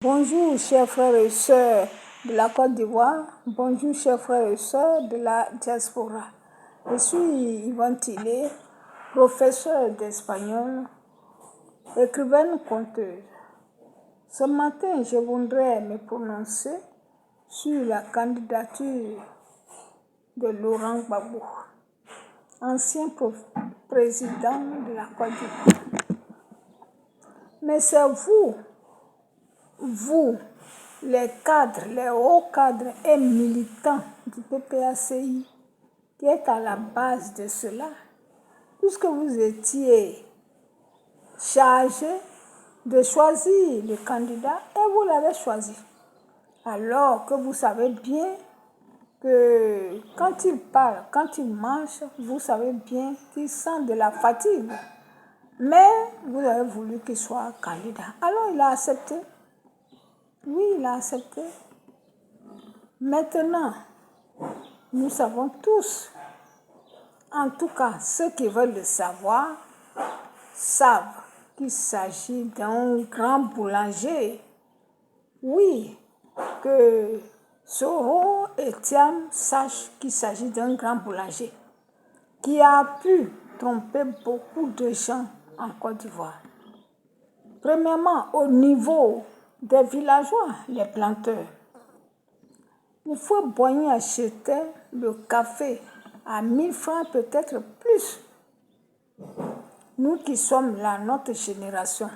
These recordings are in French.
Bonjour chers frères et sœurs de la Côte d'Ivoire, bonjour chers frères et sœurs de la diaspora. Je suis Yvonne Tillet, professeure d'espagnol, écrivaine conteuse. Ce matin, je voudrais me prononcer sur la candidature de Laurent Gbagbo, ancien président de la Côte d'Ivoire. Mais c'est vous, les cadres, les hauts cadres et militants du PPACI, qui êtes à la base de cela, puisque vous étiez chargé de choisir le candidat et vous l'avez choisi. Alors que vous savez bien que quand il parle, quand il marche, vous savez bien qu'il sent de la fatigue. Mais vous avez voulu qu'il soit candidat. Alors il a accepté. Oui, il a accepté. Maintenant, nous savons tous, en tout cas ceux qui veulent le savoir, savent qu'il s'agit d'un grand boulanger. Oui, que Soro et Thiam sachent qu'il s'agit d'un grand boulanger qui a pu tromper beaucoup de gens en Côte d'Ivoire. Premièrement, au niveau des villageois, les planteurs. Il faut bien acheter le café à 1000 francs, peut-être plus. Nous qui sommes là, notre génération.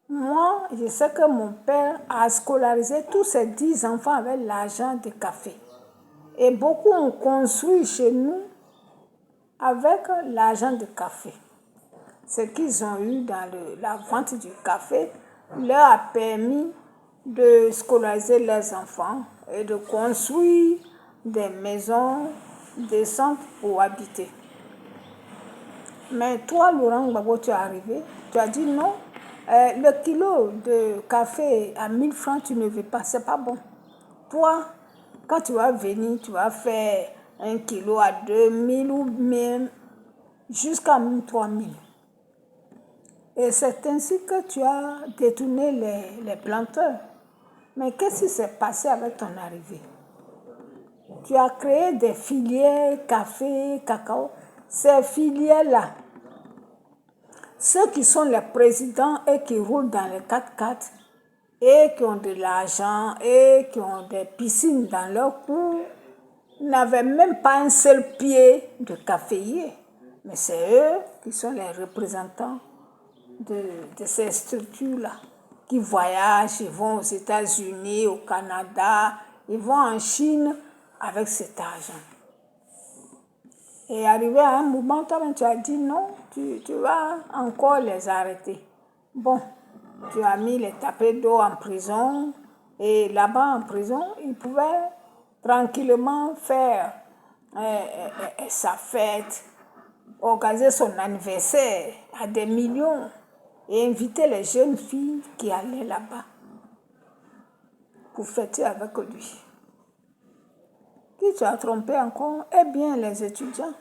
Moi, je sais que mon père a scolarisé tous ses 10 enfants avec l'argent du café. Et beaucoup ont construit chez nous avec l'argent du café. Ce qu'ils ont eu dans la vente du café leur a permis de scolariser leurs enfants et de construire des maisons décentes pour habiter. Mais toi, Laurent Gbagbo, tu es arrivé, tu as dit non, le kilo de café à 1000 francs, tu ne veux pas, c'est pas bon. Toi, quand tu vas venir, tu vas faire un kilo à 2000 ou même jusqu'à 3000. Et c'est ainsi que tu as détourné les planteurs. Mais qu'est-ce qui s'est passé avec ton arrivée? Tu as créé des filières café, cacao. Ces filières-là, ceux qui sont les présidents et qui roulent dans les 4x4 et qui ont de l'argent et qui ont des piscines dans leur cour, n'avaient même pas un seul pied de caféier. Mais c'est eux qui sont les représentants de ces structures-là, qui voyagent, ils vont aux États-Unis, au Canada, ils vont en Chine avec cet argent. Et arrivé à un moment, toi-même, tu as dit non, tu vas encore les arrêter. Bon, tu as mis les tapés d'eau en prison, et là-bas en prison, ils pouvaient tranquillement faire sa fête, organiser son anniversaire à des millions et inviter les jeunes filles qui allaient là-bas pour fêter avec lui. Qui tu as trompé encore? Eh bien, les étudiants.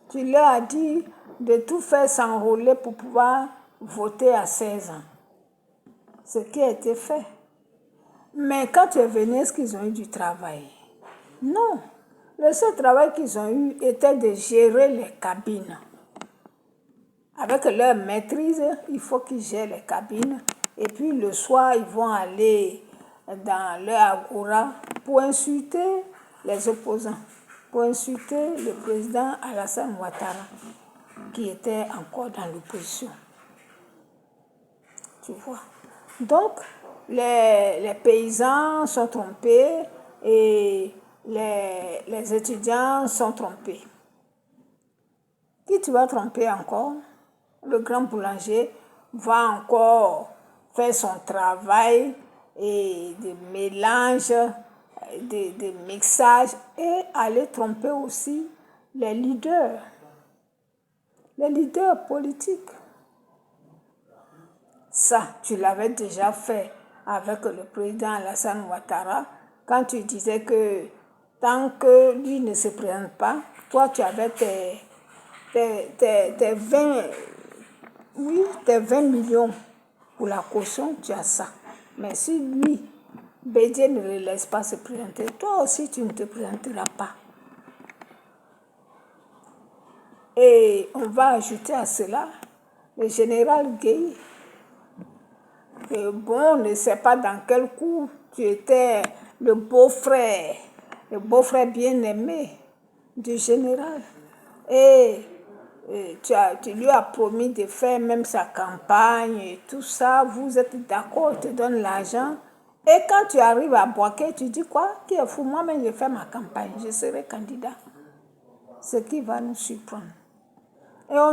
Tu leur as dit de tout faire s'enrôler pour pouvoir voter à 16 ans. Ce qui a été fait. Mais quand tu es venu, est-ce qu'ils ont eu du travail? Non. Le seul travail qu'ils ont eu était de gérer les cabines. Avec leur maîtrise, il faut qu'ils gèrent les cabines. Et puis le soir, ils vont aller dans leur agora pour insulter les opposants, pour insulter le président Alassane Ouattara, qui était encore dans l'opposition. Tu vois. Donc, les paysans sont trompés et les étudiants sont trompés. Qui tu vas tromper encore? Le grand boulanger va encore faire son travail et de mélange, de mixage et aller tromper aussi les leaders politiques. Ça, tu l'avais déjà fait avec le président Alassane Ouattara quand tu disais que tant que lui ne se présente pas, toi tu avais tes 20 millions pour la caution, tu as ça. Mais si lui, Bédier ne le laisse pas se présenter, toi aussi tu ne te présenteras pas. Et on va ajouter à cela le général Gueye. Bon, on ne sait pas dans quel coup tu étais le beau-frère bien-aimé du général. Et tu lui as promis de faire même sa campagne et tout ça. Vous êtes d'accord, il te donne l'argent. Et quand tu arrives à Boaké, tu dis quoi? Qui est fou? Moi-même, je fais ma campagne. Je serai candidat. Ce qui va nous surprendre. Et on